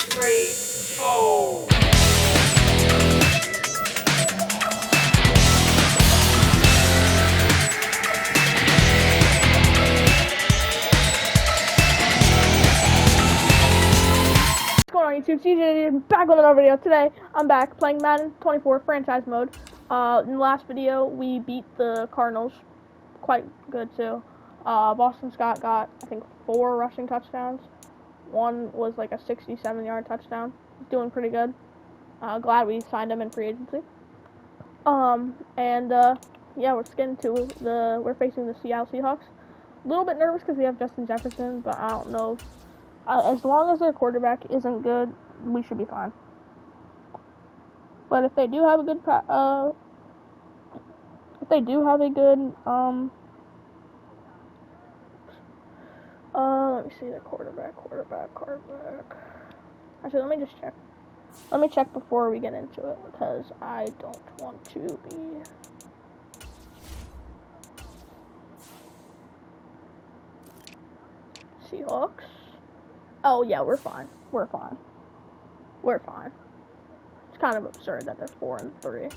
3, go! What's going on YouTube? CJ back with another video. Today I'm back playing Madden 24 franchise mode. In the last video we beat the Cardinals quite good too. Boston Scott got I think 4 rushing touchdowns. One was like a 67-yard touchdown. He's doing pretty good. Glad we signed him in free agency. Yeah, we're we're facing the Seattle Seahawks. A little bit nervous because we have Justin Jefferson, but I don't know. As long as their quarterback isn't good, we should be fine. But if they do have a good, let me see the quarterback. Actually, let me just check. Let me check before we get into it because I don't want to be. Seahawks. Oh yeah, we're fine. It's kind of absurd that they're 4-3.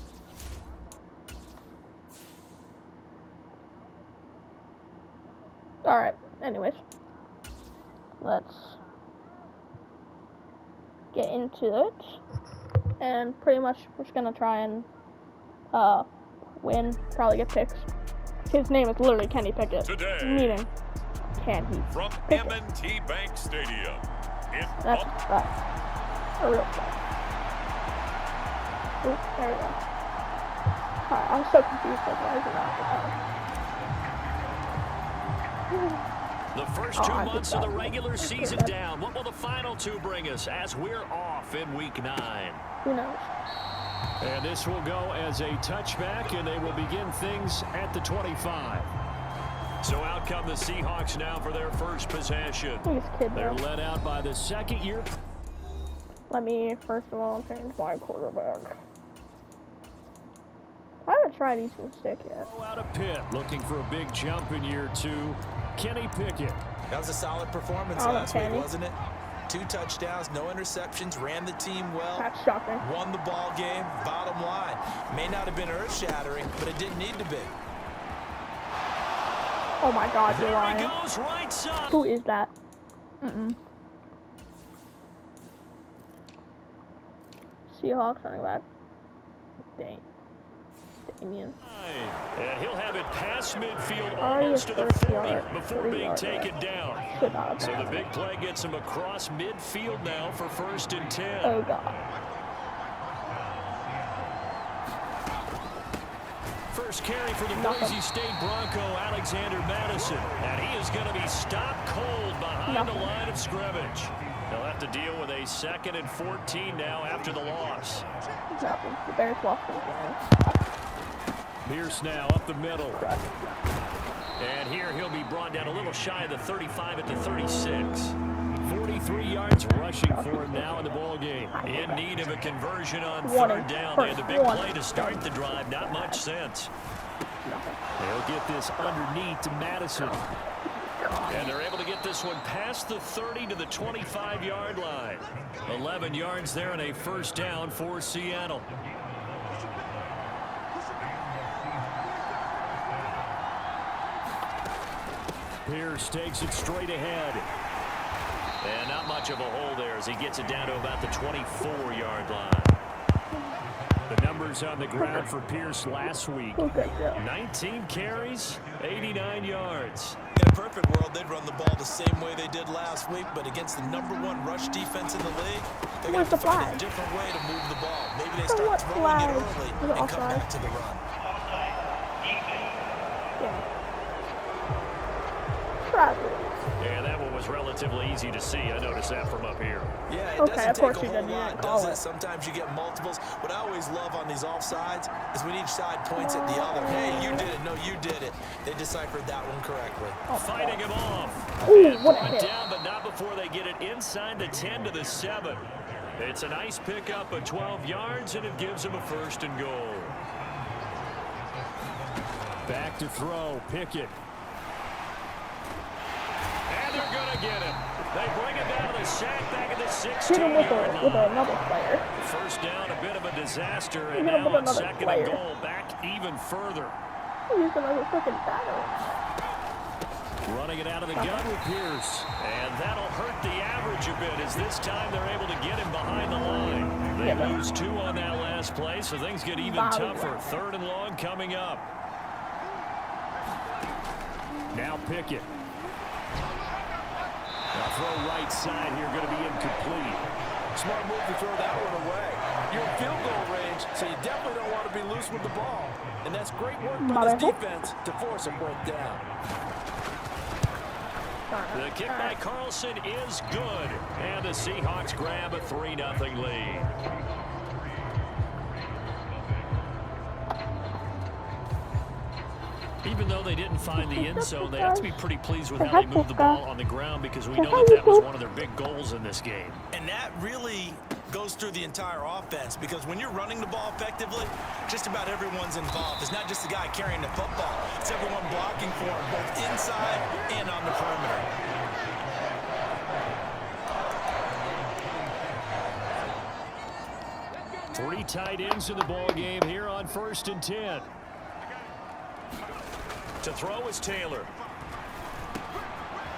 Alright, anyways. Let's get into it. And pretty much we're just gonna try and win, probably get picks. His name is literally Kenny Pickett. Meaning, can he from pick M&T Bank Stadium. That's a real play. Oop, there we go. Alright, I'm so confused like why is it not? The first 2 months of the regular season down. What will the final 2 bring us as we're off in week 9? Who knows? And this will go as a touchback, and they will begin things at the 25. So out come the Seahawks now for their first possession. They're led out by the second year. Let me first of all change my quarterback. I haven't tried Easton Stick yet. Out of Pitt, looking for a big jump in year 2. Kenny Pickett. That was a solid performance last week, wasn't it? 2 touchdowns, no interceptions, ran the team well. That's shocking. Won the ball game. Bottom line, may not have been earth-shattering, but it didn't need to be. Oh my God, you're There lying. he goes, right side. Who is that? Seahawks running back. Damien. And he'll have it past midfield almost to the 40 before being taken down. So the big play gets him across midfield now for 1st and 10. Oh God. First carry for the Boise State Bronco, Alexander Madison. And he is going to be stopped cold behind the line of scrimmage. They'll have to deal with a 2nd and 14 now after the loss. Nothing. The Bears lost the game. Pierce now up the middle. And here he'll be brought down a little shy of the 35 at the 36. 43 yards rushing for him now in the ball game. In need of a conversion on 3rd down. They had the big play to start the drive. Not much sense. They'll get this underneath to Madison. And they're able to get this one past the 30 to the 25-yard line. 11 yards there and a 1st down for Seattle. Pierce takes it straight ahead. And not much of a hole there as he gets it down to about the 24-yard line. The numbers on the ground for Pierce last week. 19 carries, 89 yards. In a perfect world, they'd run the ball the same way they did last week, but against the #1 rush defense in the league, they're going to find a different way to move the ball. Maybe they start throwing it early and come back to the run. Yeah, that one was relatively easy to see. I noticed that from up here. Yeah, it doesn't take a whole lot, does it? Sometimes you get multiples. What I always love on these offsides is when each side points at the other. Hey, you did it. No, you did it. They deciphered that one correctly. Fighting him off. Ooh, what a hit. Down, but not before they get it inside the 10 to the 7. It's a nice pickup of 12 yards, and it gives him a 1st and goal. Back to throw, Pickett. And they're going to get him. They bring it down to the sack back at the 16. Hit him with another player. First down, a bit of a disaster, and Hit him now with on another second player. and goal, back even further. Use him as a freaking battery. Running it out of the gun with Pierce. And that'll hurt the average a bit as this time they're able to get him behind the line. They lose 2 on that last play, so things get even tougher. 3rd and long coming up. Now Pickett. Now throw right side here, going to be incomplete. Smart move to throw that one away. You're in field goal range, so you definitely don't want to be loose with the ball. And that's great work by this defense to force a fourth down. The kick by Carlson is good. And the Seahawks grab a 3-0 lead. Even though they didn't find the end zone, they have to be pretty pleased with how they moved the ball on the ground because we know that was one of their big goals in this game. And that really goes through the entire offense because when you're running the ball effectively, just about everyone's involved. It's not just the guy carrying the football. It's everyone blocking for him, both inside and on the perimeter. Three tight ends in the ball game here on 1st and 10. To throw is Taylor.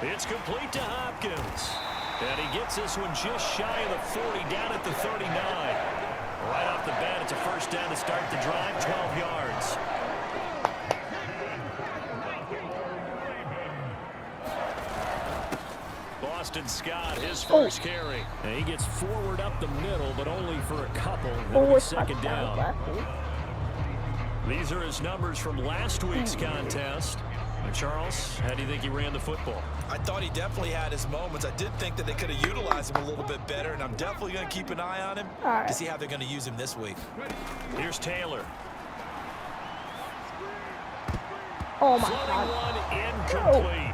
It's complete to Hopkins. And he gets this one just shy of the 40, down at the 39. Right off the bat, it's a first down to start the drive, 12 yards. Boston Scott, his first carry. And he gets forward up the middle, but only for a couple. It'll be 2nd down. These are his numbers from last week's contest. Charles, how do you think he ran the football? I thought he definitely had his moments. I did think that they could have utilized him a little bit better, and I'm definitely going to keep an eye on him to see how they're going to use him this week. Here's Taylor. Oh my God. One incomplete.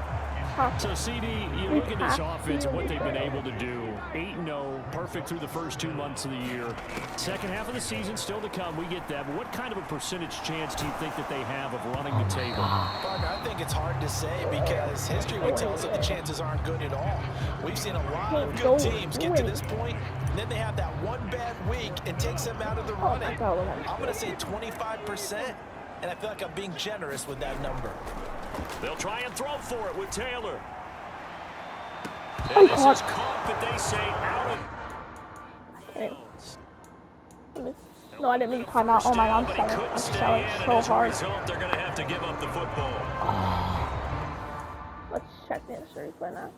So, CD, you look at this offense and what they've been able to do. 8-0, perfect through the first 2 months of the year. Second half of the season still to come. We get that. But what kind of a percentage chance do you think that they have of running the table? Partner, I think it's hard to say because history would tell us that the chances aren't good at all. We've seen a lot of good teams get to this point, and then they have that one bad week and takes them out of the running. I'm going to say 25%, and I feel like I'm being generous with that number. They'll try and throw for it with Taylor. And this is caught, but they say out of. No, I didn't mean to time out. Oh my God, I'm sorry. I'm so hard. They're going to have to give up the football. Let's check the injury right now.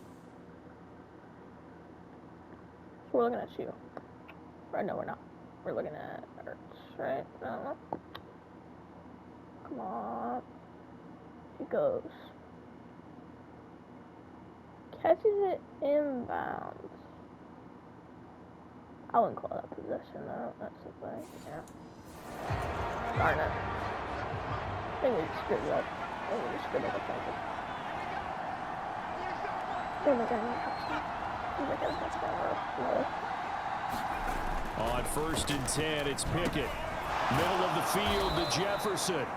So we're looking at you. Right? No, we're not. We're looking at Ertz, right? No. Come on. It goes. Catches it inbounds. I wouldn't call that possession though. That's the thing. Yeah. Darn it. I think we just screwed up. I think we just screwed up the focus. They're not getting a touchdown. They're not getting a touchdown. On 1st and 10, it's Pickett. Middle of the field to Jefferson.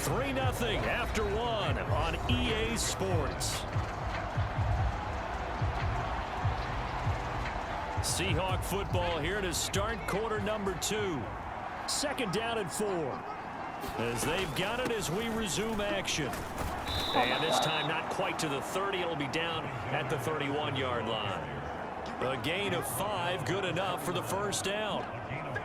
3-0 after 1 on EA Sports. Seahawk football here to start quarter number 2. 2nd down and 4. As they've got it as we resume action. And this time not quite to the 30. It'll be down at the 31-yard line. A gain of 5, good enough for the first down.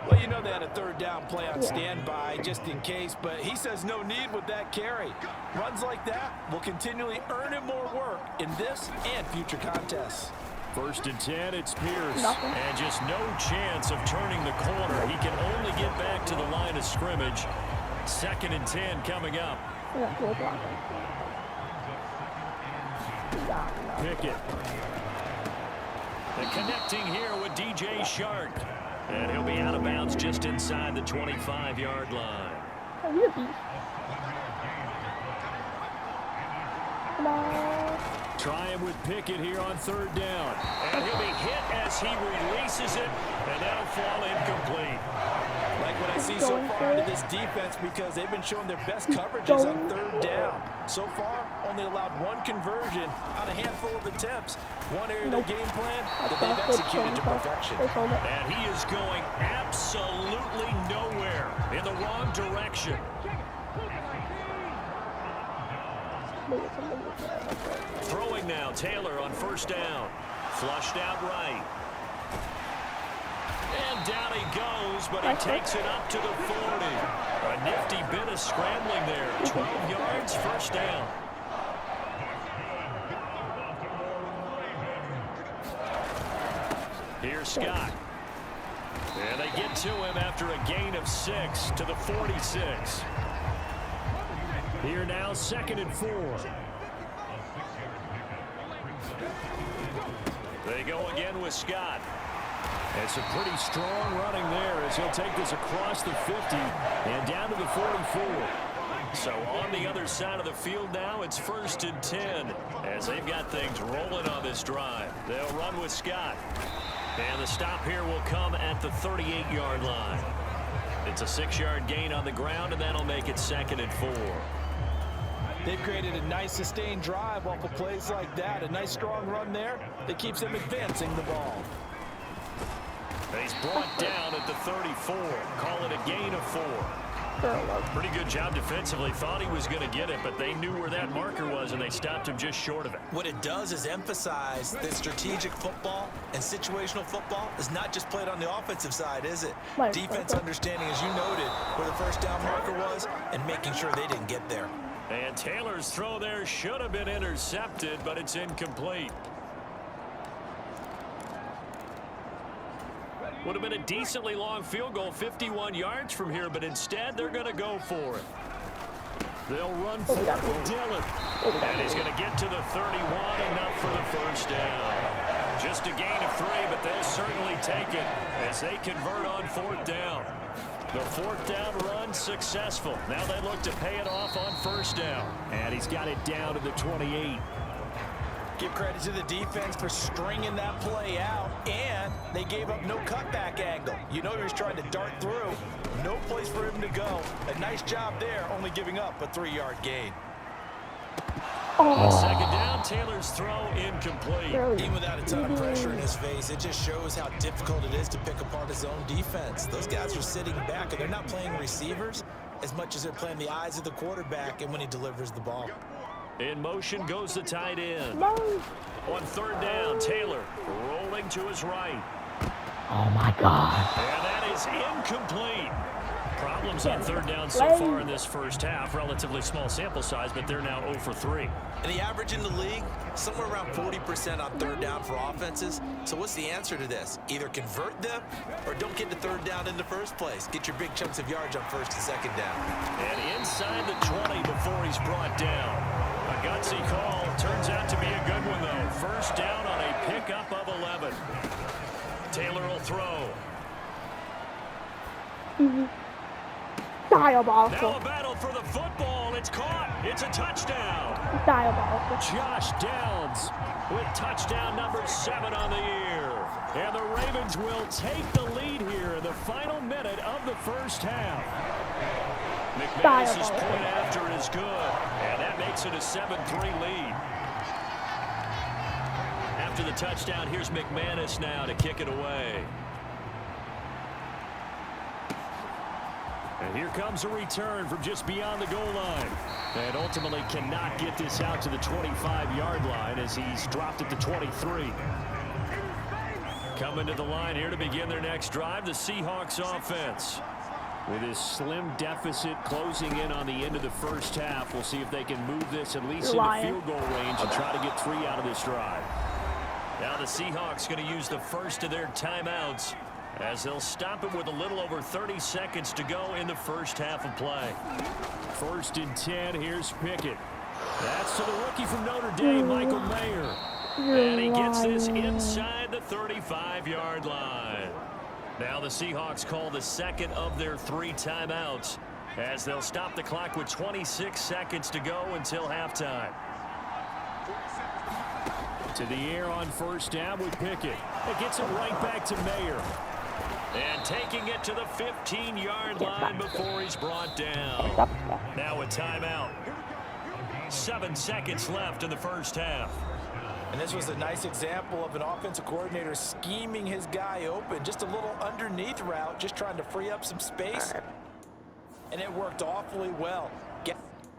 Well, you know they had a 3rd down play on standby just in case, but he says no need with that carry. Runs like that will continually earn him more work in this and future contests. 1st and 10, it's Pierce. And just no chance of turning the corner. He can only get back to the line of scrimmage. 2nd and 10 coming up. Pickett. And connecting here with DJ Shark. And he'll be out of bounds just inside the 25-yard line. Trying with Pickett here on 3rd down. And he'll be hit as he releases it, and that'll fall incomplete. Like what I see so far out of this defense because they've been showing their best coverages on third down. So far, only allowed one conversion on a handful of attempts. One area of their game plan that they've executed to perfection. And he is going absolutely nowhere in the wrong direction. Throwing now, Taylor on first down. Flushed out right. And down he goes, but he takes it up to the 40. A nifty bit of scrambling there. 12 yards, first down. Here's Scott. And they get to him after a gain of 6 to the 46. Here now, 2nd and 4. They go again with Scott. It's a pretty strong running there as he'll take this across the 50 and down to the 44. So on the other side of the field now, it's 1st and 10 as they've got things rolling on this drive. They'll run with Scott. And the stop here will come at the 38-yard line. It's a 6-yard gain on the ground, and that'll make it 2nd and 4. They've created a nice sustained drive off of plays like that. A nice strong run there that keeps them advancing the ball. He's brought down at the 34. Call it a gain of 4. Pretty good job defensively. Thought he was going to get it, but they knew where that marker was, and they stopped him just short of it. What it does is emphasize that strategic football and situational football is not just played on the offensive side, is it? Defense understanding, as you noted, where the first down marker was and making sure they didn't get there. And Taylor's throw there should have been intercepted, but it's incomplete. Would have been a decently long field goal, 51 yards from here, but instead they're going to go for it. They'll run for it with Dillon. And he's going to get to the 31, enough for the first down. Just a gain of 3, but they'll certainly take it as they convert on 4th down. The 4th down run successful. Now they look to pay it off on 1st down. And he's got it down to the 28. Give credit to the defense for stringing that play out, and they gave up no cutback angle. You know he was trying to dart through. No place for him to go. A nice job there, only giving up a 3-yard gain. On 2nd down, Taylor's throw incomplete. Even without a ton of pressure in his face, it just shows how difficult it is to pick apart his own defense. Those guys are sitting back, and they're not playing receivers as much as they're playing the eyes of the quarterback and when he delivers the ball. In motion goes the tight end. On 3rd down, Taylor rolling to his right. Oh, my God. And that is incomplete. Problems on 3rd down so far in this first half. Relatively small sample size, but they're now 0 for 3. And the average in the league, somewhere around 40% on 3rd down for offenses. So what's the answer to this? Either convert them or don't get to 3rd down in the first place. Get your big chunks of yards on 1st and 2nd down. And inside the 20 before he's brought down. A gutsy call. Turns out to be a good one, though. 1st down on a pickup of 11. Taylor will throw. Diabolical. Now a battle for the football. It's caught. It's a touchdown. Diabolical. Josh Downs with touchdown number 7 on the year. And the Ravens will take the lead here in the final minute of the first half. McManus's point after is good, and that makes it a 7-3 lead. After the touchdown, here's McManus now to kick it away. And here comes a return from just beyond the goal line. And ultimately cannot get this out to the 25-yard line as he's dropped it to 23. Coming to the line here to begin their next drive, the Seahawks offense. With his slim deficit closing in on the end of the first half, we'll see if they can move this at least into field goal range and try to get 3 out of this drive. Now the Seahawks going to use the first of their timeouts as they'll stop it with a little over 30 seconds to go in the first half of play. 1st and 10, here's Pickett. That's to the rookie from Notre Dame, Michael Mayer. And he gets this inside the 35-yard line. Now the Seahawks call the 2nd of their 3 timeouts as they'll stop the clock with 26 seconds to go until halftime. To the air on 1st down with Pickett. It gets it right back to Mayer. And taking it to the 15-yard line before he's brought down. Now a timeout. 7 seconds left in the first half. And this was a nice example of an offensive coordinator scheming his guy open. Just a little underneath route, just trying to free up some space. And it worked awfully well.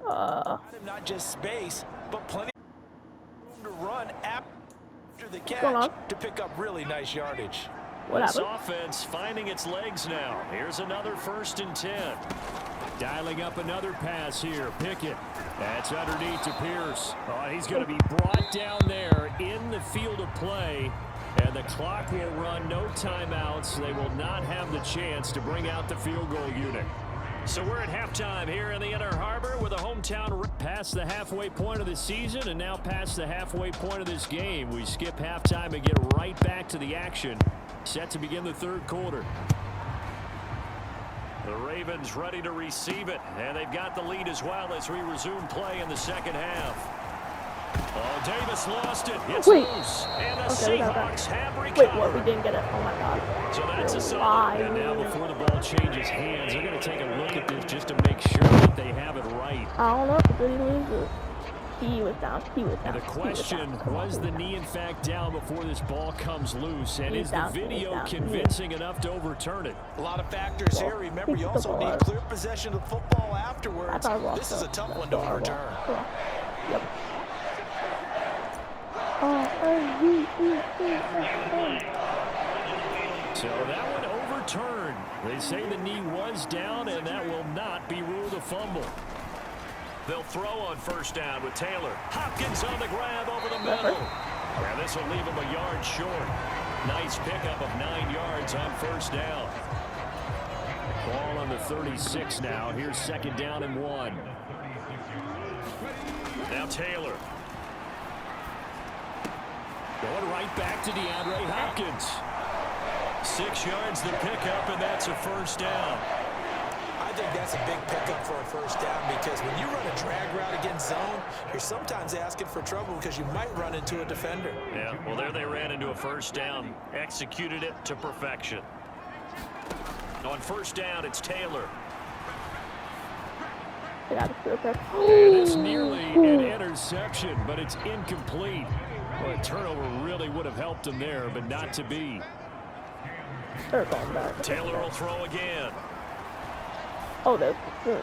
Not just space, but plenty of room to run after the catch to pick up really nice yardage. This offense finding its legs now. Here's another 1st and 10. Dialing up another pass here. Pickett. That's underneath to Pierce. Oh, he's going to be brought down there in the field of play. And the clock will run, no timeouts. They will not have the chance to bring out the field goal unit. So we're at halftime here in the Inner Harbor with a hometown past the halfway point of the season and now past the halfway point of this game. We skip halftime and get right back to the action. Set to begin the 3rd quarter. The Ravens ready to receive it, and they've got the lead as well as we resume play in the 2nd half. Oh, Davis lost it. It's loose. And the Seahawks have recovered. Wait, what? We didn't get it. Oh, my God. So that's a solid. And now before the ball changes hands, they're going to take a look at this just to make sure that they have it right. I don't know if he loses. He was down. He was down. And the question, was the knee in fact down before this ball comes loose? And is the video convincing enough to overturn it? A lot of factors here. Remember, you also need clear possession of the football afterwards. This is a tough one to overturn. Yep. So that one overturned. They say the knee was down, and that will not be ruled a fumble. They'll throw on 1st down with Taylor. Hopkins on the grab over the middle. Yeah, this will leave him a yard short. Nice pickup of 9 yards on 1st down. Ball on the 36 now. Here's 2nd down and 1. Now Taylor. Going right back to DeAndre Hopkins. 6 yards to pick up, and that's a 1st down. I think that's a big pickup for a 1st down because when you run a drag route against zone, you're sometimes asking for trouble because you might run into a defender. Yeah, well, there they ran into a 1st down. Executed it to perfection. On 1st down, it's Taylor. And it's nearly an interception, but it's incomplete. Well, a turnover really would have helped him there, but not to be. Taylor will throw again. Oh, that's good.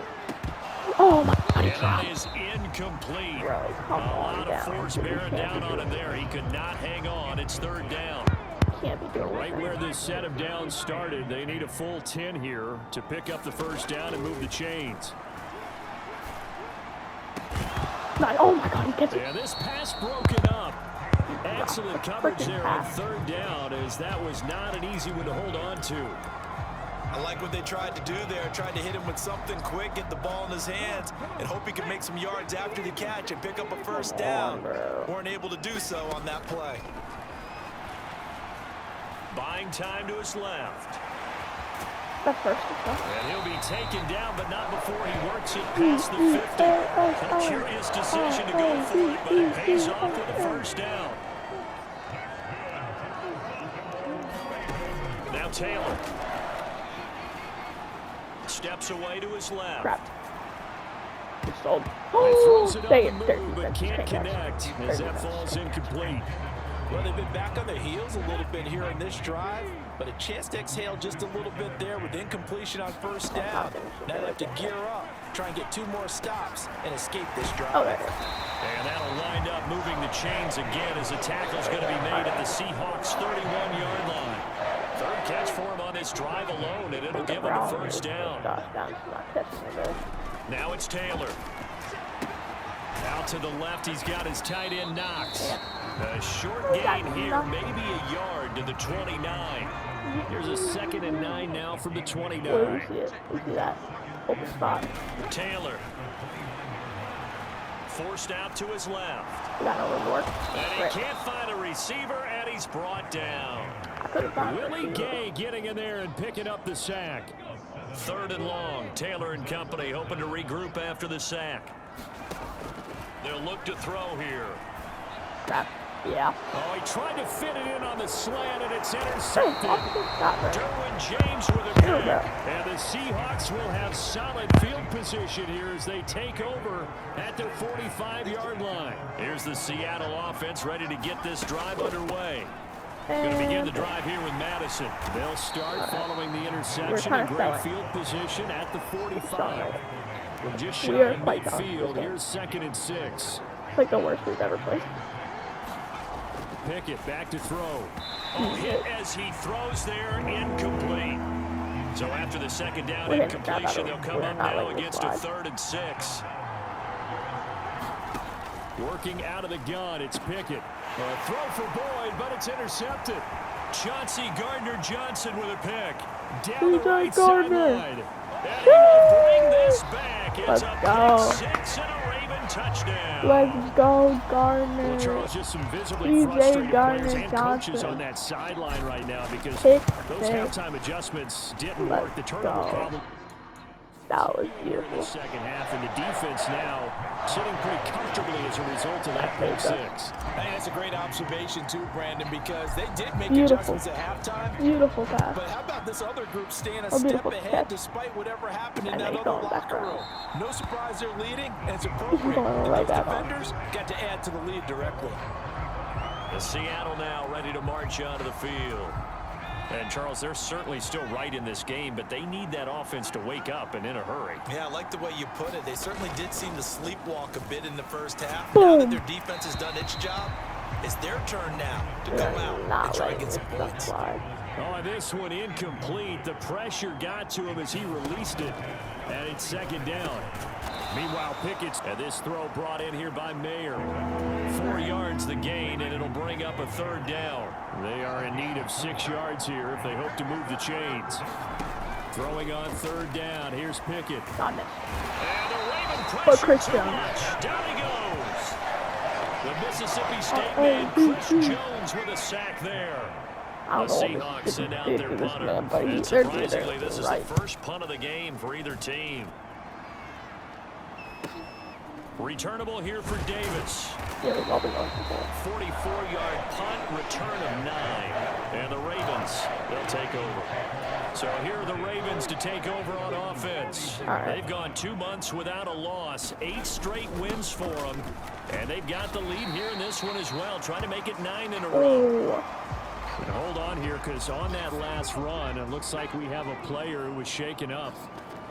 Oh, my God. And that is incomplete. Bro, a lot of force bearing down on him there. He could not hang on. It's 3rd down. Can't be doing right where this set of downs started, they need a full 10 here to pick up the 1st down and move the chains. Oh, my God. He gets it. And this pass broken up. Excellent coverage there on 3rd down, as that was not an easy one to hold on to. I like what they tried to do there. Tried to hit him with something quick, get the ball in his hands, and hope he could make some yards after the catch and pick up a 1st down. Weren't able to do so on that play. Buying time to his left. And he'll be taken down, but not before he works it past the 50. A curious decision to go for it, but it pays off with a 1st down. Now Taylor. Steps away to his left. Crap. Throws it on the move, but can't connect as that falls incomplete. Well, they've been back on their heels a little bit here on this drive, but a chance to exhale just a little bit there with incompletion on 1st down. Now they have to gear up, try and get 2 more stops, and escape this drive. And that'll wind up moving the chains again as the tackle's going to be made at the Seahawks' 31-yard line. 3rd catch for him on this drive alone, and it'll give him a 1st down. Now it's Taylor. Out to the left, he's got his tight end Knox. A short gain here, maybe a yard to the 29. Here's a 2nd and 9 now from the 29. We see that. Open spot. Taylor. Forced out to his left. And he can't find a receiver, and he's brought down. Willie Gay getting in there and picking up the sack. 3rd and long. Taylor and company hoping to regroup after the sack. They'll look to throw here. Yeah. Oh, he tried to fit it in on the slant, and it's intercepted. Got Derwin James with a pick. And the Seahawks will have solid field position here as they take over at their 45-yard line. Here's the Seattle offense ready to get this drive underway. Going to begin the drive here with Madison. They'll start following the interception in great field position at the 45. We're just shy of midfield. Here's 2nd and 6. It's like the worst we've ever played. Pickett back to throw. Oh, hit as he throws there, incomplete. So after the 2nd down incompletion, they'll come up now against a 3rd and 6. Working out of the gun, it's Pickett. A throw for Boyd, but it's intercepted. Chauncey Gardner-Johnson with a pick. Down the right sideline. And he will bring this back. It's a pick 6 and a Raven touchdown. Let's go, Gardner. Well, Charles, just some visibly frustrated players and coaches on that sideline right now because those halftime adjustments didn't work. The turnover problem. That was In the beautiful. second half, and the defense now sitting pretty comfortably as a result of that pick 6. I think that's a great observation too, Brandon, because they did make Beautiful. adjustments at halftime. Beautiful pass. But how about this other group staying a Oh, step beautiful ahead catch. despite whatever happened in And that he's other going back locker around. room? No surprise they're leading, and it's appropriate. going And right those back on. defenders got to add to the lead directly. The Seattle now ready to march onto the field. And, Charles, they're certainly still right in this game, but they need that offense to wake up and in a hurry. Yeah, I like the way you put it. They certainly did seem to sleepwalk a bit in the first half. Boom. Now that their defense has done its job, it's their turn now to go out and try and get some points. Oh, this one incomplete. The pressure got to him as he released it, and it's 2nd down. Meanwhile, Pickett's and this throw brought in here by Mayer. 4 yards the gain, and it'll bring up a 3rd down. They are in need of 6 yards here if they hope to move the chains. Throwing on 3rd down. Here's Pickett. Got it. And the Raven Chris pressure too Jones. much. Down he goes. The Mississippi State man, Chris Jones, with a sack there. I The don't know Seahawks what send this out did their to this punter. man, but And they're surprisingly, this is right. the first punt of the game for either team. Returnable here for Davis. Yeah, we've all been going for that. 44-yard punt, return of 9. And the Ravens, they'll take over. So here are the Ravens to take over on offense. All right. They've gone 2 months without a loss, 8 straight wins for them. And they've got the lead here in this one as well, trying to make it 9 in a row. Oh, And hold on here, because on that last run, it looks like we have a player who was shaken up.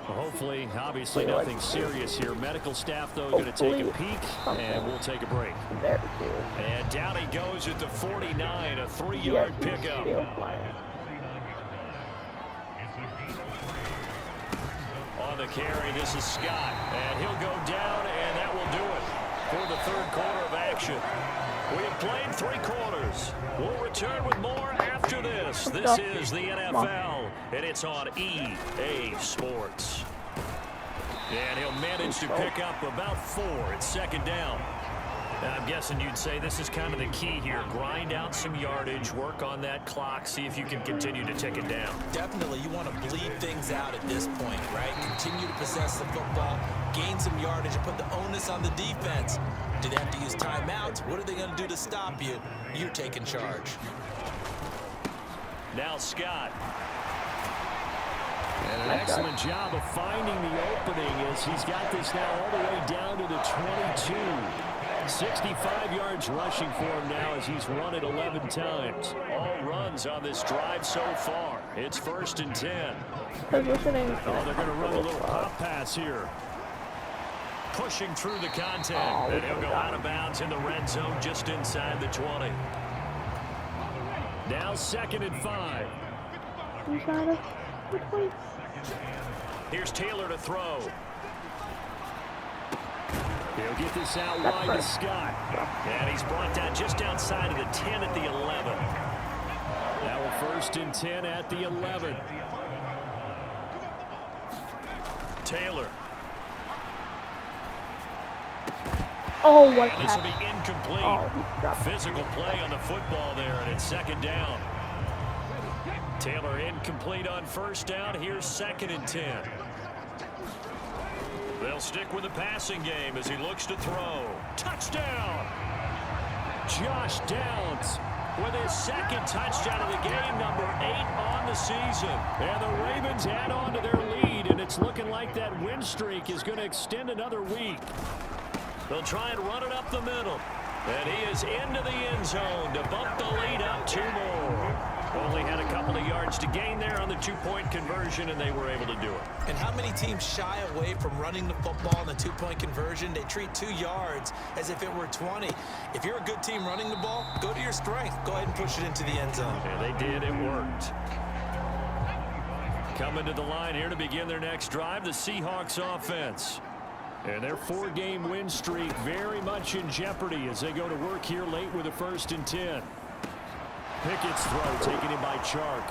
Hopefully, obviously, nothing serious here. Medical staff, though, going to take a peek, and we'll take a break. there we go. And down he goes at the 49, a 3-yard pickup. On the carry, this is Scott, and he'll go down, and that will do it for the 3rd quarter of action. We have played 3 quarters. We'll return with more after this. This is the NFL, and it's on EA Sports. And he'll manage to pick up about 4 at 2nd down. And I'm guessing you'd say this is kind of the key here. Grind out some yardage, work on that clock, see if you can continue to tick it down. Definitely, you want to bleed things out at this point, right? Continue to possess the football, gain some yardage, and put the onus on the defense. Do they have to use timeouts? What are they going to do to stop you? You're taking charge. Now Scott. And an excellent job of finding the opening as he's got this now all the way down to the 22. 65 yards rushing for him now as he's run it 11 times. All runs on this drive so far. It's 1st and 10. Oh, they're going to run a little pop pass here. Pushing through the contact. And he'll go out of bounds in the red zone just inside the 20. Now 2nd and 5. Here's Taylor to throw. He'll get this out wide to Scott. And he's brought down just outside of the 10 at the 11. Now a 1st and 10 at the 11. Taylor. Oh, what This will catch. be incomplete. Oh, Physical play on the football there, and it's 2nd down. Taylor incomplete on 1st down. Here's 2nd and 10. They'll stick with the passing game as he looks to throw. Touchdown! Josh Downs with his second touchdown of the game, number 8 on the season. And the Ravens add on to their lead, and it's looking like that win streak is going to extend another week. They'll try and run it up the middle. And he is into the end zone to bump the lead up 2 more. Only had a couple of yards to gain there on the 2-point conversion, and they were able to do it. And how many teams shy away from running the football in the 2-point conversion? They treat 2 yards as if it were 20. If you're a good team running the ball, go to your strength. Go ahead and push it into the end zone. Yeah, they did. It worked. Coming to the line here to begin their next drive, the Seahawks offense. And their 4-game win streak very much in jeopardy as they go to work here late with a 1st and 10. Pickett's throw taken in by Chark.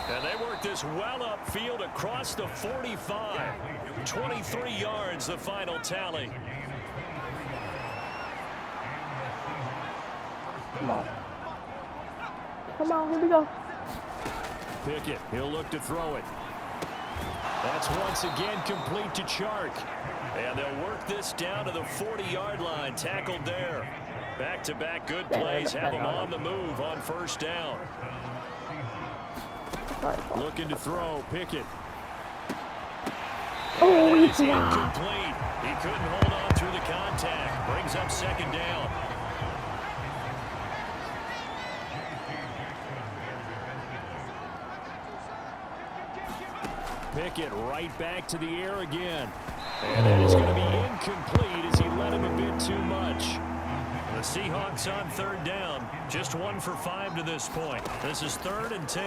And they work this well upfield across the 45. 23 yards, the final tally. Come on. Come on, here we go. Pickett, he'll look to throw it. That's once again complete to Chark. And they'll work this down to the 40-yard line, tackled there. Back-to-back good plays have him on the move on 1st down. Looking to throw, Pickett. Oh, he's incomplete. He couldn't hold on through the contact. Brings up 2nd down. Pickett right back to the air again. And that is going to be incomplete as he led him a bit too much. The Seahawks on 3rd down. Just 1 for 5 to this point. This is 3rd and 10.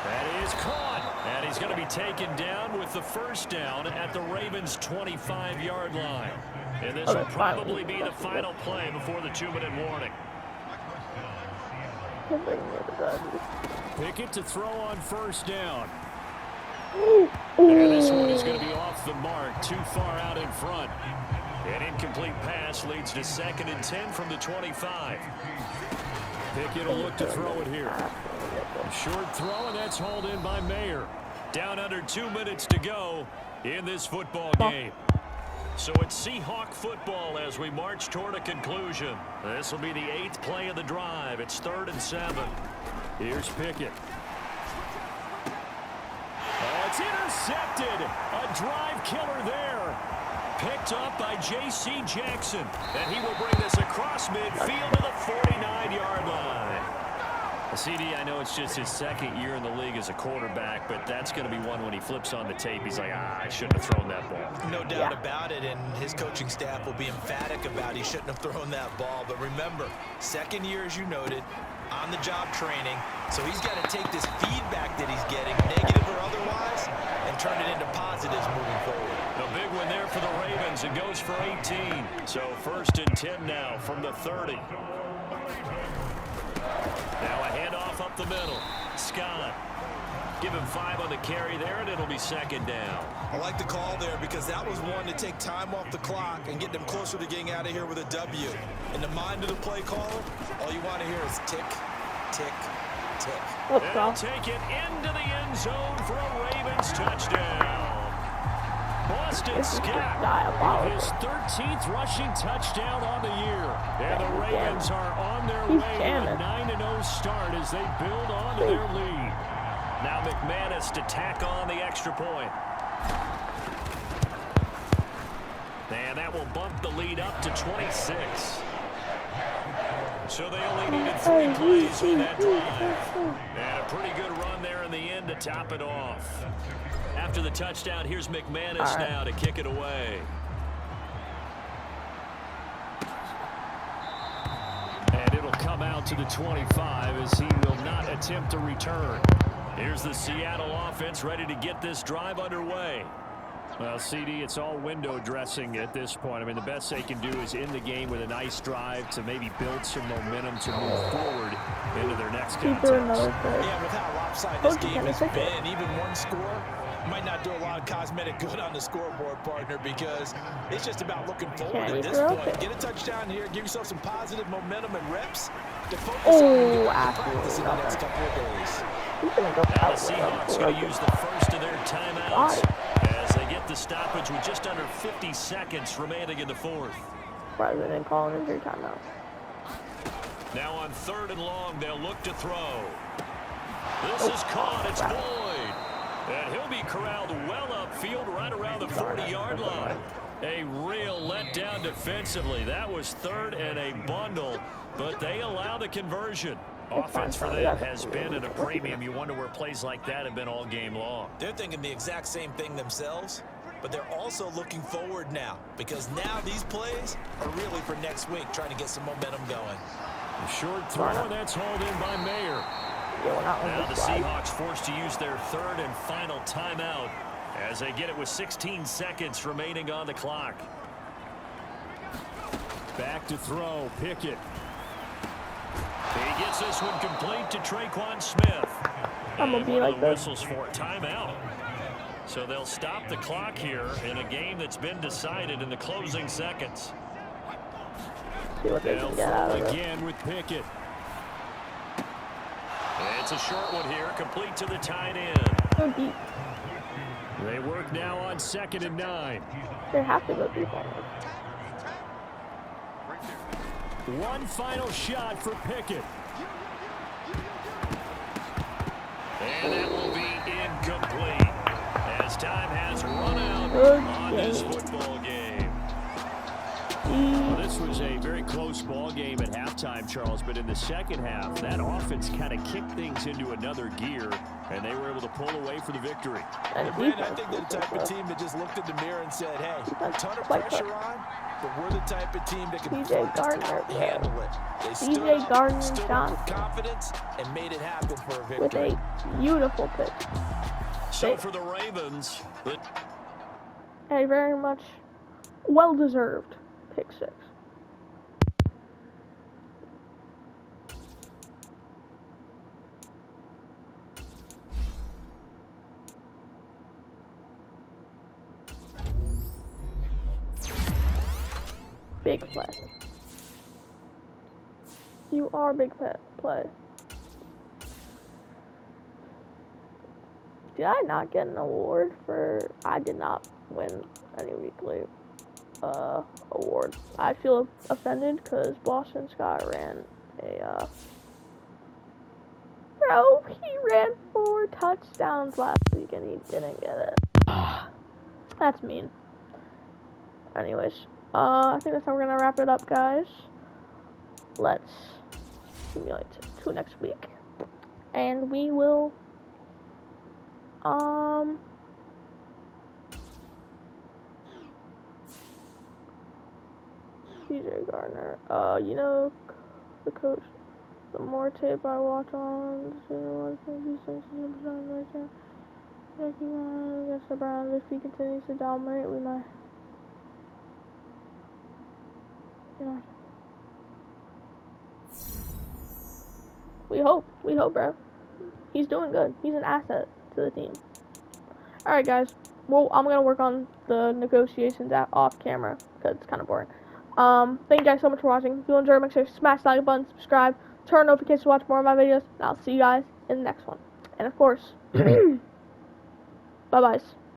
That is caught. And he's going to be taken down with the 1st down at the Ravens' 25-yard line. And this will probably be the final play before the 2-minute warning. Pickett to throw on 1st down. And this one is going to be off the mark, too far out in front. An incomplete pass leads to 2nd and 10 from the 25. Pickett will look to throw it here. A short throw, and that's hauled in by Mayer. Down under 2 minutes to go in this football game. So it's Seahawk football as we march toward a conclusion. This will be the 8th play of the drive. It's 3rd and 7. Here's Pickett. Oh, it's intercepted. A drive killer there. Picked up by J.C. Jackson. And he will bring this across midfield to the 49-yard line. CD, I know it's just his 2nd year in the league as a quarterback, but that's going to be one when he flips on the tape. He's like, I shouldn't have thrown that ball. No doubt about it, and his coaching staff will be emphatic about he shouldn't have thrown that ball. But remember, 2nd year, as you noted, on-the-job training. So he's got to take this feedback that he's getting, negative or otherwise, and turn it into positives moving forward. A big one there for the Ravens. It goes for 18. So 1st and 10 now from the 30. Now a handoff up the middle. Scott. Give him 5 on the carry there, and it'll be 2nd down. I like the call there because that was one to take time off the clock and get them closer to getting out of here with a W. In the mind of the play caller, all you want to hear is tick, tick, tick. They'll take it into the end zone for a Ravens touchdown. Boston Scott with his 13th rushing touchdown on the year. And the Ravens are on their way to a 9-0 start as they build on to their lead. Now McManus to tack on the extra point. And that will bump the lead up to 26. So they only needed 3 plays on that drive. And a pretty good run there in the end to top it off. After the touchdown, here's McManus now to kick it away. And it'll come out to the 25 as he will not attempt a return. Here's the Seattle offense ready to get this drive underway. Well, CD, it's all window dressing at this point. I mean, the best they can do is end the game with a nice drive to maybe build some momentum to move forward into their next contest. Yeah, with how lopsided this game has been, even one score might not do a lot of cosmetic good on the scoreboard, partner, because it's just about looking forward at this point. Get a touchdown here, give yourself some positive momentum and reps to focus on practice in the next couple of days. Now the Seahawks going to use the first of their timeouts as they get the stoppage with just under 50 seconds remaining in the 4th. surprised they didn't call an injury timeout. Now on 3rd and long, they'll look to throw. This is caught. It's Boyd. And he'll be corralled well upfield right around the 40-yard line. A real letdown defensively. That was 3rd and a bundle, but they allow the conversion. Offense for them has been at a premium. You wonder where plays like that have been all game long. They're thinking the exact same thing themselves, but they're also looking forward now, because now these plays are really for next week, trying to get some momentum going. A short throw, and that's hauled in by Mayer. Now the Seahawks forced to use their 3rd and final timeout as they get it with 16 seconds remaining on the clock. Back to throw, Pickett. He gets this one complete to Traquan Smith. I'm gonna be like this. Whistles for a timeout. So they'll stop the clock here in a game that's been decided in the closing seconds. See what they They'll can get out throw of it. again with Pickett. It's a short one here, complete to the tight end. Go deep. They work now on 2nd and 9. They have to go deep on it. One final shot for Pickett. And that will be incomplete as time has run out Good on game. this football game. Well, this was a very close ball game at halftime, Charles, but in the second half, that offense kind of kicked things into another gear, and they were able to pull away for the victory. And Brandon, I think they're the type of team that just looked in the mirror and said, hey, a ton of pressure on, but we're the type of team that can DJ Gardner, handle it. They stood DJ up, Gardner stood up Johnson with confidence and made it happen for a with victory. a beautiful pick. So for the Ravens, A very much well-deserved pick 6. Big play. You are big play. Did I not get an award for... I did not win any weekly award. I feel offended because Boston Scott ran a... Bro, he ran 4 touchdowns last week and he didn't get it. That's mean. Anyways, I think that's how we're gonna wrap it up, guys. Let's simulate to next week. And we will... DJ Gardner. You know, the coach. The more tape I watch on, the against the Browns. If he continues to dominate, we might. Yeah. We hope, bro. He's doing good. He's an asset to the team. Alright, guys. Well, I'm going to work on the negotiations off camera because it's kind of boring. Thank you guys so much for watching. If you enjoyed, make sure to smash the like button, subscribe, turn on notifications to watch more of my videos, and I'll see you guys in the next one. And of course, bye-byes.